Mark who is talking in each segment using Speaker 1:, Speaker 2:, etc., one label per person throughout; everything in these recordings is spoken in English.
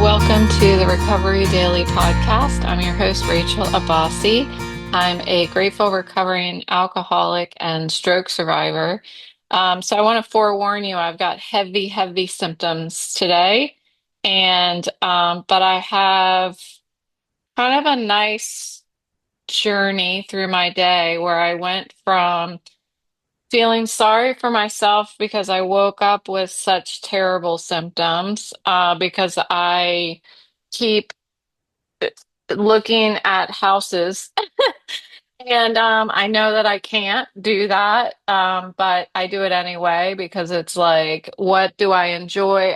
Speaker 1: welcome to the Recovery Daily podcast. I'm your host, Rachel Abbasi. I'm a grateful recovering alcoholic and stroke survivor. So I want to forewarn you, I've got heavy, heavy symptoms today. But I have kind of a nice journey through my day where I went from feeling sorry for myself because I woke up with such terrible symptoms, because I keep looking at houses. And I know that I can't do that, but I do it anyway because it's like, what do I enjoy?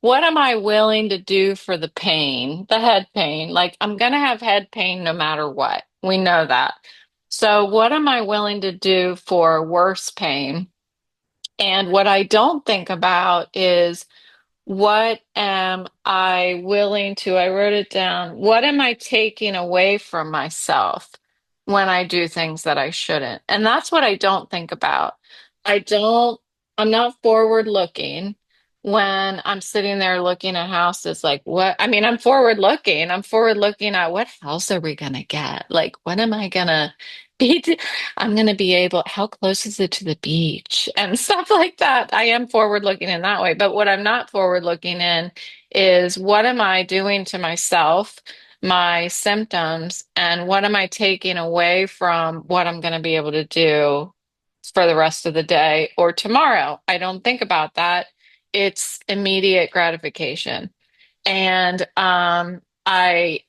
Speaker 1: What am I willing to do for the pain, the head pain? Like, I'm going to have head pain no matter what. We know that. So, what am I willing to do for worse pain? And what I don't think about is, what am I willing to, I wrote it down, what am I taking away from myself when I do things that I shouldn't? And that's what I don't think about. I don't, I'm not forward looking when I'm sitting there looking at houses. Like, what? I mean, I'm forward looking. I'm forward looking at, what house are we going to get? Like, what am I going to be? I'm going to be able, how close is it to the beach and stuff like that. I am forward looking in that way. But what I'm not forward looking in is, what am I doing to myself, my symptoms, and what am I taking away from what I'm going to be able to do for the rest of the day or tomorrow? I don't think about that. It's immediate gratification. And I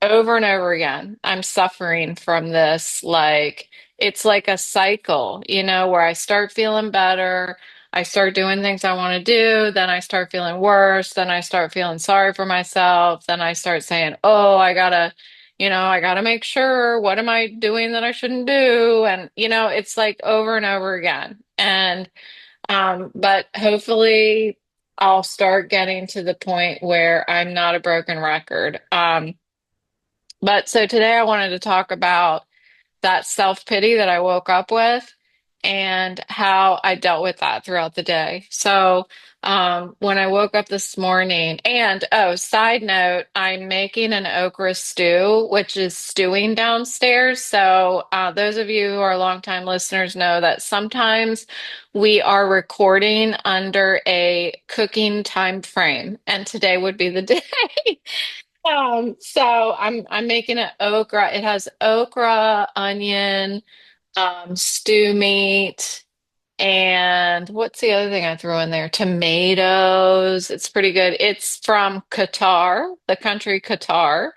Speaker 1: over and over again, I'm suffering from this. Like, it's like a cycle, where I start feeling better. I start doing things I want to do. Then I start feeling worse. Then I start feeling sorry for myself. Then I start saying, oh, I gotta make sure, what am I doing that I shouldn't do? And, it's like over and over again. But hopefully I'll start getting to the point where I'm not a broken record. But so today I wanted to talk about that self-pity that I woke up with and how I dealt with that throughout the day. So, when I woke up this morning, and oh, side note, I'm making an okra stew, which is stewing downstairs. So, those of you who are longtime listeners know that sometimes we are recording under a cooking time frame, and today would be the day. So I'm making it okra. It has okra, onion, stew meat, and what's the other thing I threw in there? Tomatoes. It's pretty good. It's from Qatar, the country Qatar.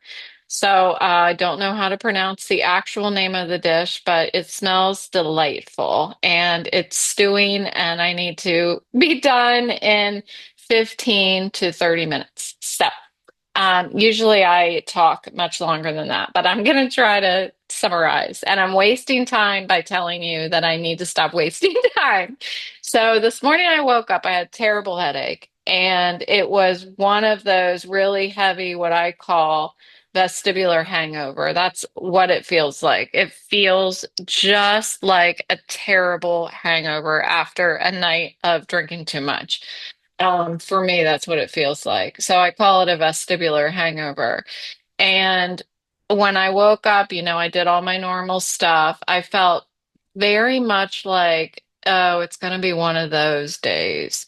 Speaker 1: So I don't know how to pronounce the actual name of the dish, but it smells delightful and it's stewing, and I need to be done in 15 to 30 minutes. So usually I talk much longer than that, but I'm going to try to summarize. And I'm wasting time by telling you that I need to stop wasting time. So this morning I woke up, I had a terrible headache, and it was one of those really heavy, what I call vestibular hangover. That's what it feels like. It feels just like a terrible hangover after a night of drinking too much. For me, that's what it feels like. So I call it a vestibular hangover. And when I woke up, I did all my normal stuff. I felt very much like, oh, it's going to be one of those days.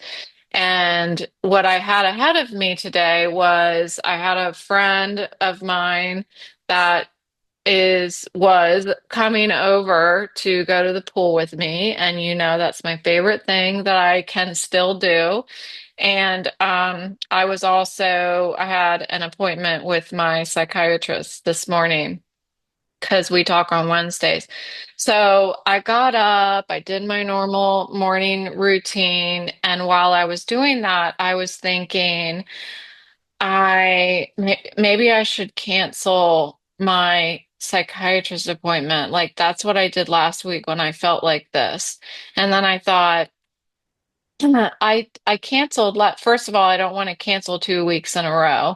Speaker 1: And what I had ahead of me today was, I had a friend of mine that was coming over to go to the pool with me, and that's my favorite thing that I can still do. And I had an appointment with my psychiatrist this morning because we talk on Wednesdays. So I got up, I did my normal morning routine, and while I was doing that, I was thinking, maybe I should cancel my psychiatrist appointment. Like, that's what I did last week when I felt like this. And then I thought, I canceled first of all, I don't want to cancel 2 weeks in a row.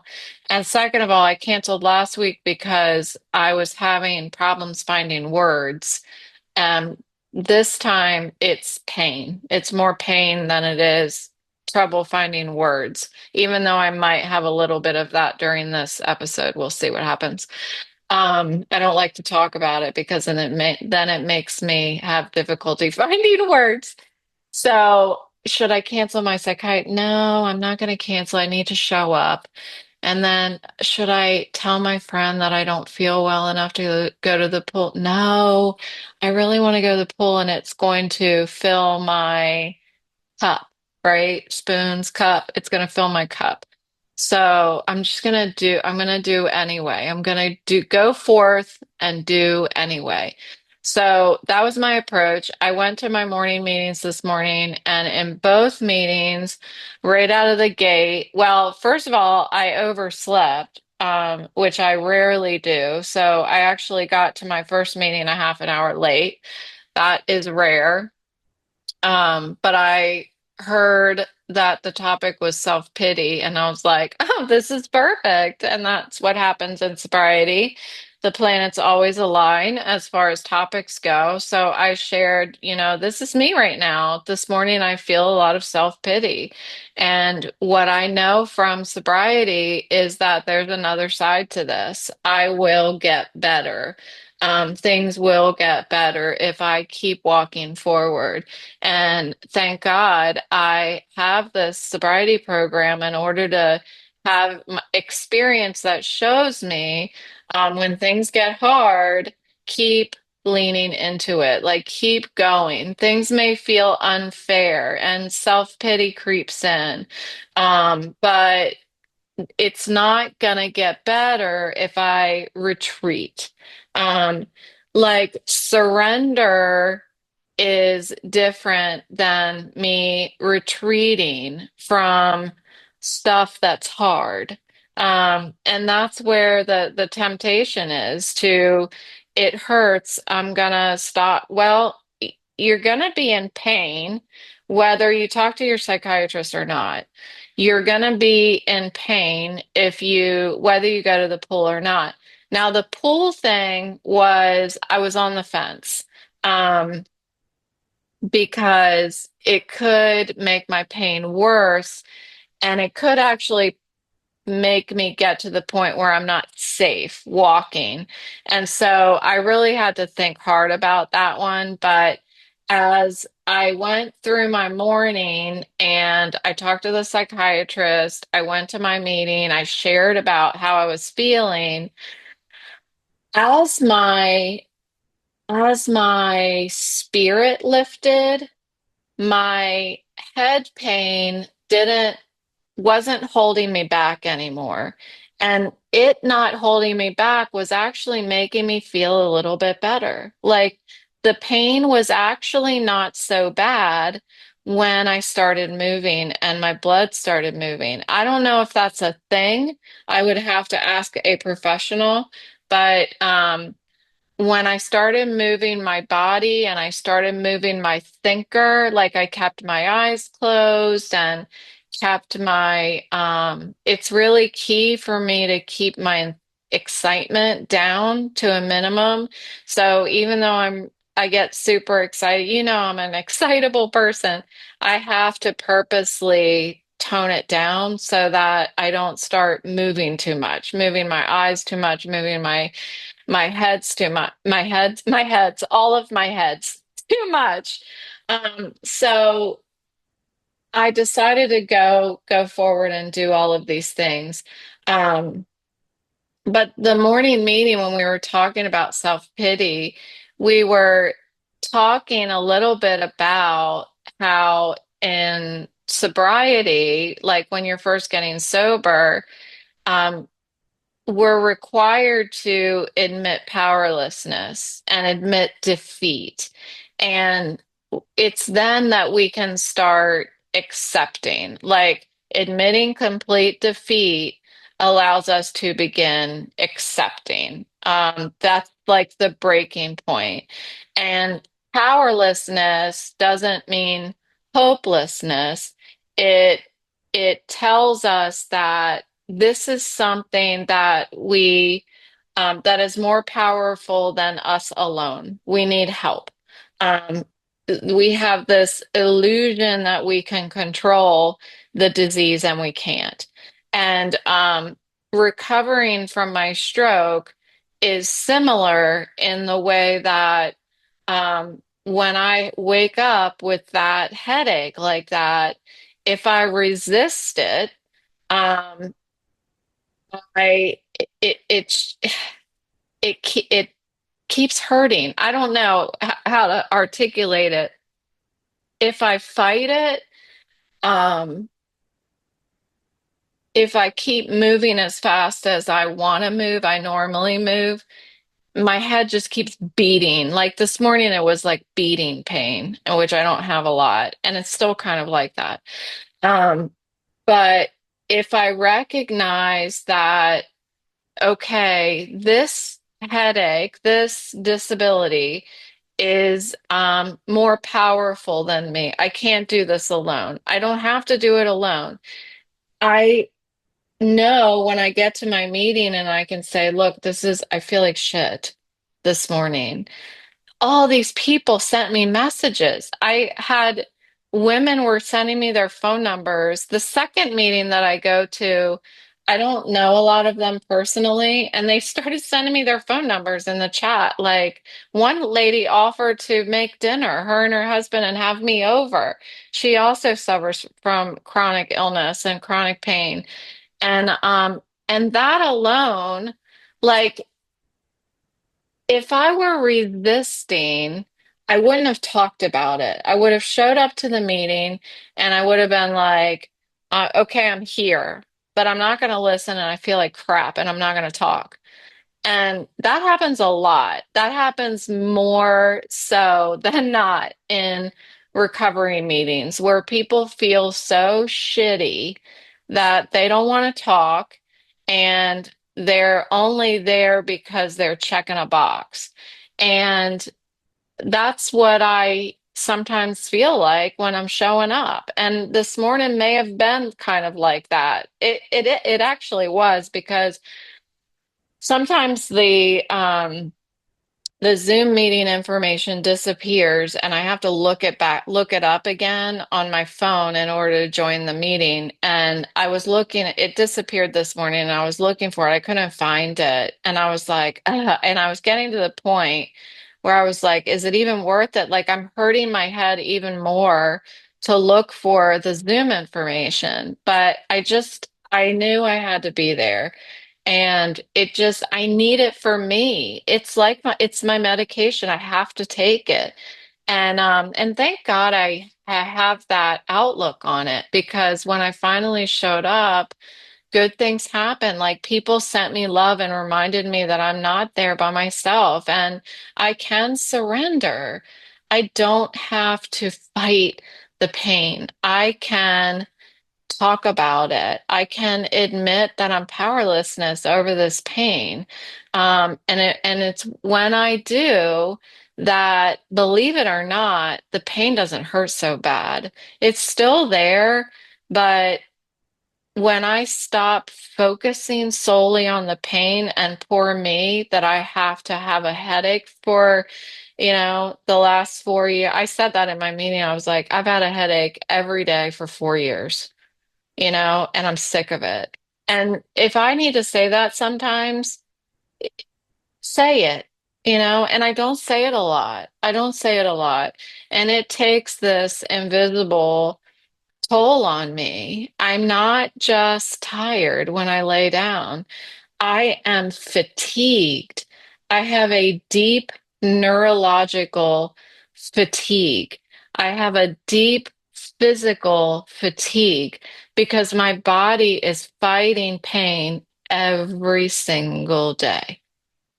Speaker 1: And second of all, I canceled last week because I was having problems finding words. This time it's pain. It's more pain than it is trouble finding words, even though I might have a little bit of that during this episode. We'll see what happens. I don't like to talk about it because then it makes me have difficulty finding words. So, should I cancel my psychiatrist? No, I'm not going to cancel. I need to show up. And then, should I tell my friend that I don't feel well enough to go to the pool? No, I really want to go to the pool and it's going to fill my cup, right? Spoons, cup. It's going to fill my cup. So I'm going to do anyway. I'm going to go forth and do anyway. So that was my approach. I went to my morning meetings this morning, and in both meetings, right out of the gate, well, first of all, I overslept, which I rarely do. So I actually got to my first meeting a half an hour late. That is rare. But I heard that the topic was self-pity, and I was like, oh, this is perfect. And that's what happens in sobriety. The planets always align as far as topics go. So I shared, this is me right now. This morning, I feel a lot of self-pity. And what I know from sobriety is that there's another side to this. I will get better. Things will get better if I keep walking forward. And thank God I have this sobriety program in order to have experience that shows me when things get hard, keep leaning into it, like keep going. Things may feel unfair and self-pity creeps in. But it's not gonna get better if I retreat. Um, like surrender is different than me retreating from stuff that's hard. And that's where the temptation is to, it hurts, I'm gonna stop. Well, you're gonna be in pain whether you talk to your psychiatrist or not. You're gonna be in pain whether you go to the pool or not. Now, the pool thing was, I was on the fence. Um, because it could make my pain worse and it could actually make me get to the point where I'm not safe walking. And so I really had to think hard about that one. But as I went through my morning and I talked to the psychiatrist, I went to my meeting, I shared about how I was feeling. As my as my spirit lifted, my head pain didn't wasn't holding me back anymore. And it not holding me back was actually making me feel a little bit better. Like the pain was actually not so bad when I started moving and my blood started moving. I don't know if that's a thing. I would have to ask a professional, but when I started moving my body and I started moving my thinker, like I kept my eyes closed and kept it's really key for me to keep my excitement down to a minimum. So even though I get super excited, I'm an excitable person. I have to purposely tone it down so that I don't start moving too much, moving my eyes too much, moving my head's too much. All of my heads too much. So I decided to go forward and do all of these things. Um, but the morning meeting when we were talking about self-pity, we were talking a little bit about how in sobriety, like when you're first getting sober, um, we're required to admit powerlessness and admit defeat. And it's then that we can start accepting, like admitting complete defeat allows us to begin accepting. That's like the breaking point. And powerlessness doesn't mean hopelessness. It it tells us that this is something that is more powerful than us alone. We need help. Um, we have this illusion that we can control the disease and we can't. And recovering from my stroke is similar in the way that when I wake up with that headache like that, if I resist it, um, I it it keeps hurting. I don't know how to articulate it. If I fight it, um, if I keep moving as fast as I want to move, I normally move, my head just keeps beating. Like this morning, it was like beating pain, which I don't have a lot, and it's still kind of like that. Um, but if I recognize that, okay, this headache, this disability is more powerful than me. I can't do this alone. I don't have to do it alone. I know when I get to my meeting and I can say, look, I feel like shit this morning. All these people sent me messages. I had women were sending me their phone numbers. The second meeting that I go to, I don't know a lot of them personally, and they started sending me their phone numbers in the chat. Like one lady offered to make dinner, her and her husband, and have me over. She also suffers from chronic illness and chronic pain. And that alone, like if I were resisting, I wouldn't have talked about it. I would have showed up to the meeting and I would have been like, okay, I'm here, but I'm not going to listen and I feel like crap and I'm not going to talk. And that happens a lot. That happens more so than not in recovery meetings where people feel so shitty that they don't want to talk and they're only there because they're checking a box. And that's what I sometimes feel like when I'm showing up. And this morning may have been kind of like that. It actually was because sometimes the Zoom meeting information disappears and I have to look it up again on my phone in order to join the meeting. And I was looking, it disappeared this morning and I was looking for it. I couldn't find it. And I was like, ugh. And I was getting to the point where I was like, is it even worth it? Like I'm hurting my head even more to look for the Zoom information. But I knew I had to be there. And I need it for me. It's like it's my medication. I have to take it. And thank God I have that outlook on it because when I finally showed up, good things happened. Like people sent me love and reminded me that I'm not there by myself and I can surrender. I don't have to fight the pain. I can talk about it. I can admit that I'm powerlessness over this pain. And it's when I do that, believe it or not, the pain doesn't hurt so bad. It's still there, but when I stop focusing solely on the pain and poor me that I have to have a headache for, the last 4 years. I said that in my meeting. I was like, I've had a headache every day for 4 years, and I'm sick of it. And if I need to say that sometimes, say it, and I don't say it a lot. I don't say it a lot. And it takes this invisible toll on me. I'm not just tired when I lay down. I am fatigued. I have a deep neurological fatigue. I have a deep physical fatigue because my body is fighting pain every single day,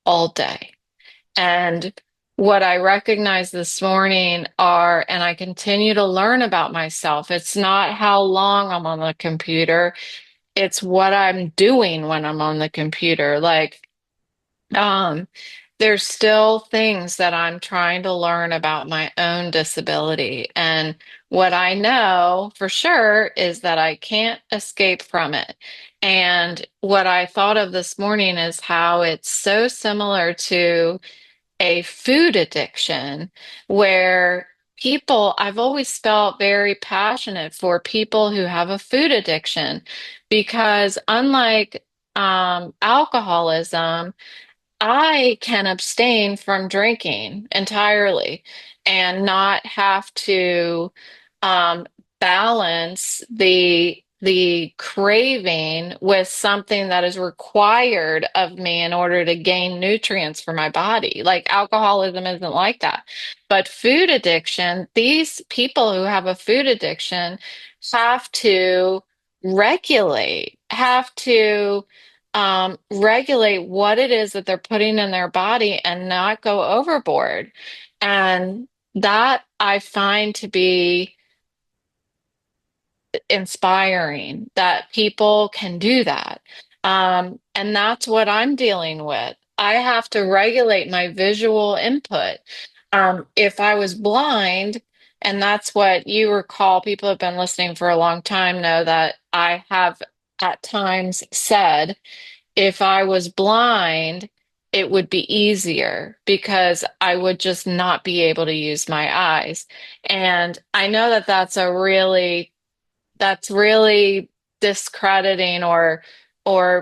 Speaker 1: all day. And what I recognize this morning and I continue to learn about myself. It's not how long I'm on the computer, it's what I'm doing when I'm on the computer. Like, um, there's still things that I'm trying to learn about my own disability. And what I know for sure is that I can't escape from it. And what I thought of this morning is how it's so similar to a food addiction where I've always felt very passionate for people who have a food addiction because unlike alcoholism, I can abstain from drinking entirely and not have to um, balance the craving with something that is required of me in order to gain nutrients for my body. Like alcoholism isn't like that. But food addiction, these people who have a food addiction have to have to regulate what it is that they're putting in their body and not go overboard. And that I find to be inspiring that people can do that. And that's what I'm dealing with. I have to regulate my visual input. If I was blind, and that's what you recall, people have been listening for a long time know that I have at times said if I was blind, it would be easier because I would just not be able to use my eyes. And I know that that's really discrediting or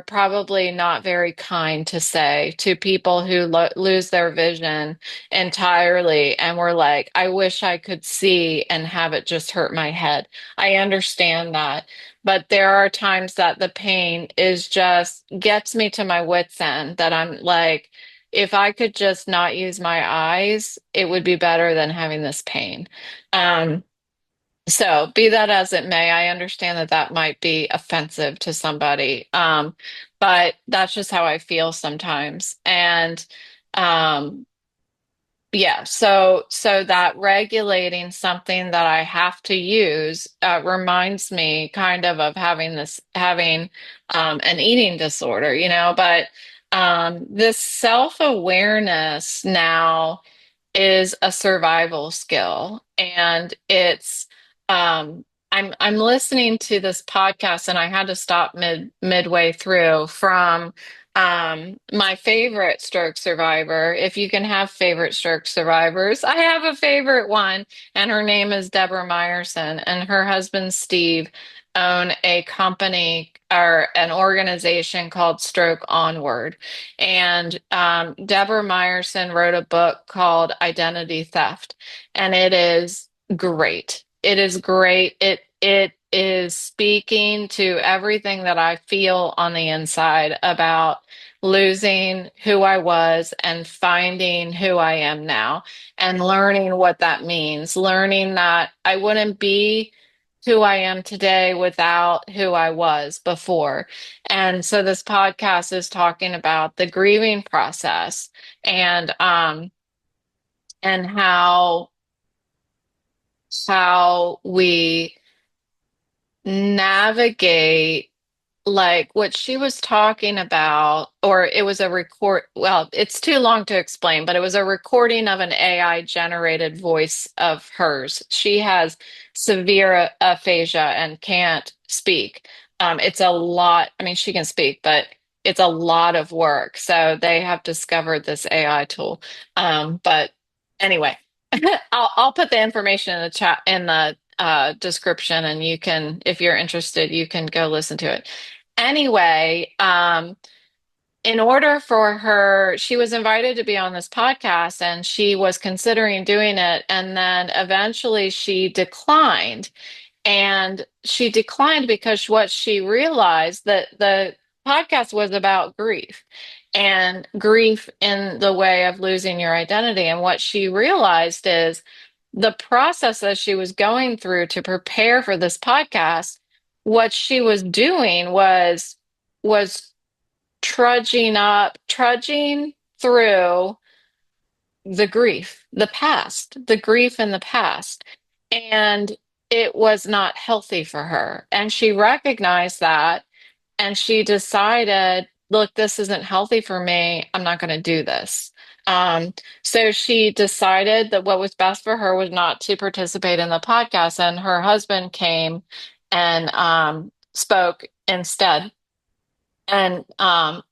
Speaker 1: probably not very kind to say to people who lose their vision entirely and were like, I wish I could see and have it just hurt my head. I understand that, but there are times that the pain is just gets me to my wits end that I'm like, if I could just not use my eyes, it would be better than having this pain. Um, so, be that as it may, I understand that that might be offensive to somebody, but that's just how I feel sometimes. And um, yeah, so that regulating something that I have to use reminds me kind of having an eating disorder, you know. But this self-awareness now is a survival skill, and it's I'm listening to this podcast and I had to stop midway through from my favorite stroke survivor. If you can have favorite stroke survivors, I have a favorite one, and her name is Deborah Meyerson, and her husband Steve own a company or an organization called Stroke Onward. And Deborah Meyerson wrote a book called Identity Theft, and it is great. It is great. It is speaking to everything that I feel on the inside about losing who I was and finding who I am now and learning what that means, learning that I wouldn't be who I am today without who I was before. And so this podcast is talking about the grieving process and and how we navigate like what she was talking about, or it was a record. Well, it's too long to explain, but it was a recording of an AI generated voice of hers. She has severe aphasia and can't speak. It's a lot. I mean, she can speak, but it's a lot of work. So they have discovered this AI tool. But anyway, I'll put the information in the chat in the description, and you can, if you're interested, you can go listen to it. Anyway, in order for her, she was invited to be on this podcast and she was considering doing it. And then eventually she declined. And she declined because what she realized that the podcast was about grief and grief in the way of losing your identity. And what she realized is the process that she was going through to prepare for this podcast, what she was doing was trudging through the grief in the past. And it was not healthy for her. And she recognized that and she decided, look, this isn't healthy for me. I'm not going to do this. Um, so she decided that what was best for her was not to participate in the podcast. And her husband came and spoke instead. And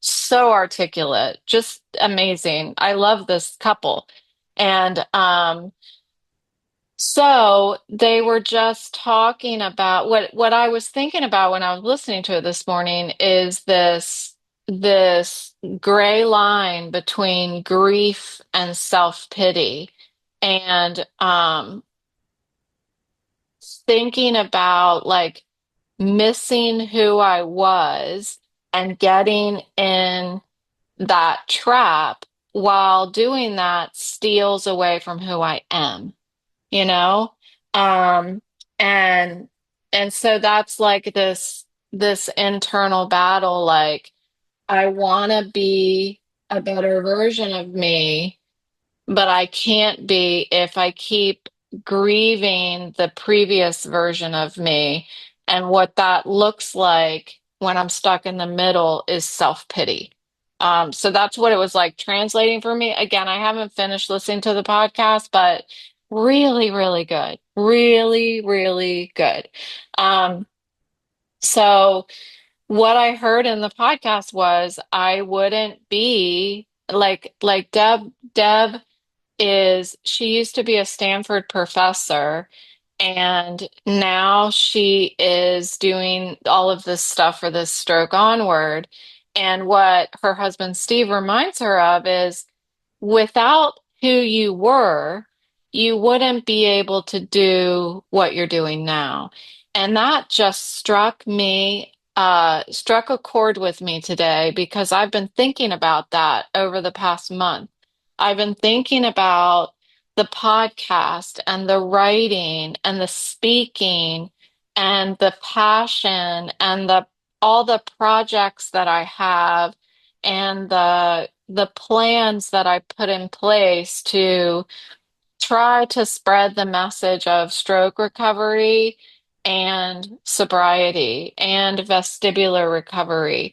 Speaker 1: so articulate, just amazing. I love this couple. And So they were just talking about what I was thinking about when I was listening to it this morning is this gray line between grief and self-pity. And thinking about like missing who I was and getting in that trap while doing that steals away from who I am, you know? Um, and and so that's like this internal battle, like I want to be a better version of me, but I can't be if I keep grieving the previous version of me. And what that looks like when I'm stuck in the middle is self-pity. So that's what it was like translating for me. Again, I haven't finished listening to the podcast, but really, really good. Really, really good. Um, so what I heard in the podcast was I wouldn't be like Deb is she used to be a Stanford professor and now she is doing all of this stuff for this stroke onward. And what her husband Steve reminds her of is without who you were, you wouldn't be able to do what you're doing now. And that just struck a chord with me today because I've been thinking about that over the past month. I've been thinking about the podcast and the writing and the speaking and the passion and the all the projects that I have and the plans that I put in place to try to spread the message of stroke recovery and sobriety and vestibular recovery.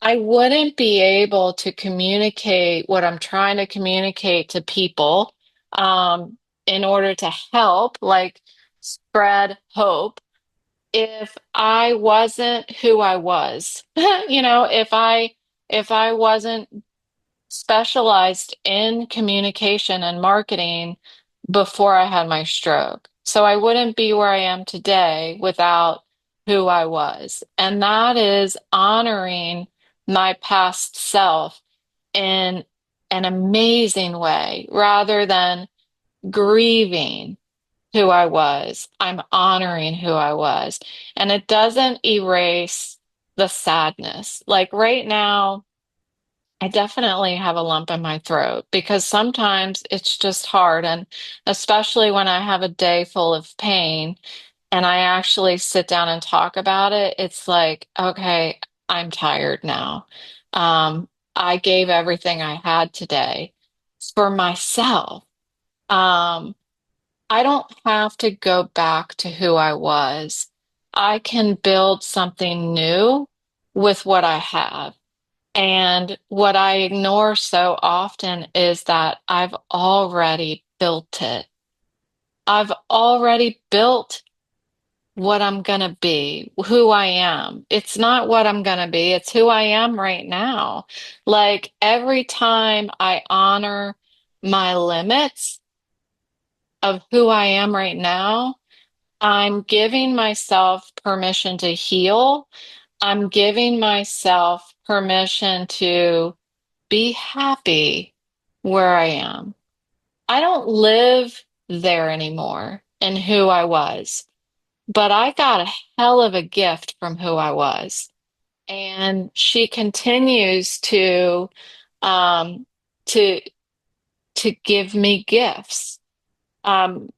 Speaker 1: I wouldn't be able to communicate what I'm trying to communicate to people in order to help, like spread hope, if I wasn't who I was. If I wasn't specialized in communication and marketing before I had my stroke. So I wouldn't be where I am today without who I was. And that is honoring my past self in an amazing way rather than grieving who I was. I'm honoring who I was. And it doesn't erase the sadness. Like right now, I definitely have a lump in my throat because sometimes it's just hard. And especially when I have a day full of pain and I actually sit down and talk about it, it's like, okay, I'm tired now. I gave everything I had today for myself. Um, I don't have to go back to who I was. I can build something new with what I have. And what I ignore so often is that I've already built it. I've already built what I'm going to be, who I am. It's not what I'm going to be, it's who I am right now. Like every time I honor my limits of who I am right now, I'm giving myself permission to heal. I'm giving myself permission to be happy where I am. I don't live there anymore in who I was, but I got a hell of a gift from who I was. And she continues um, to to give me gifts, um,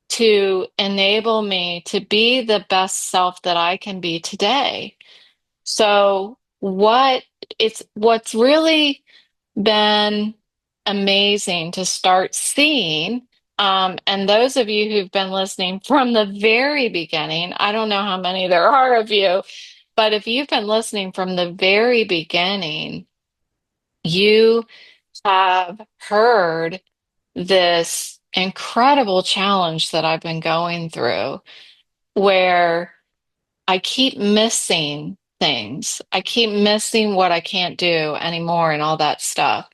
Speaker 1: to enable me to be the best self that I can be today. So what's really been amazing to start seeing. And those of you who've been listening from the very beginning, I don't know how many there are of you, but if you've been listening from the very beginning, you have heard this incredible challenge that I've been going through where I keep missing things. I keep missing what I can't do anymore and all that stuff.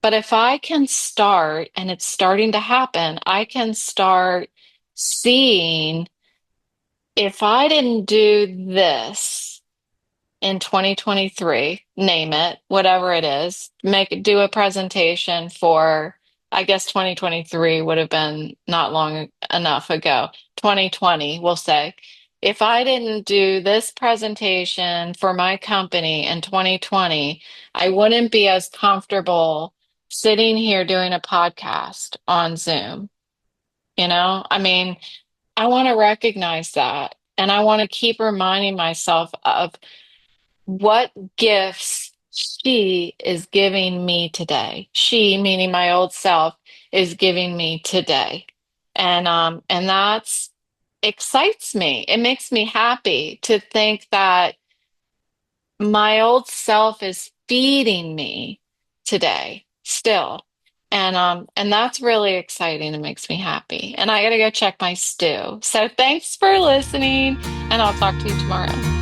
Speaker 1: But if I can start, and it's starting to happen, I can start seeing if I didn't do this in 2023, name it, whatever it is, do a presentation for, I guess 2023 would have been not long enough ago. 2020, we'll say. If I didn't do this presentation for my company in 2020, I wouldn't be as comfortable sitting here doing a podcast on Zoom. I mean, I want to recognize that. And I want to keep reminding myself of what gifts she is giving me today. She, meaning my old self, is giving me today. And that's excites me. It makes me happy to think that my old self is feeding me today still. And that's really exciting. It makes me happy. And I gotta go check my stew. So thanks for listening, and I'll talk to you tomorrow.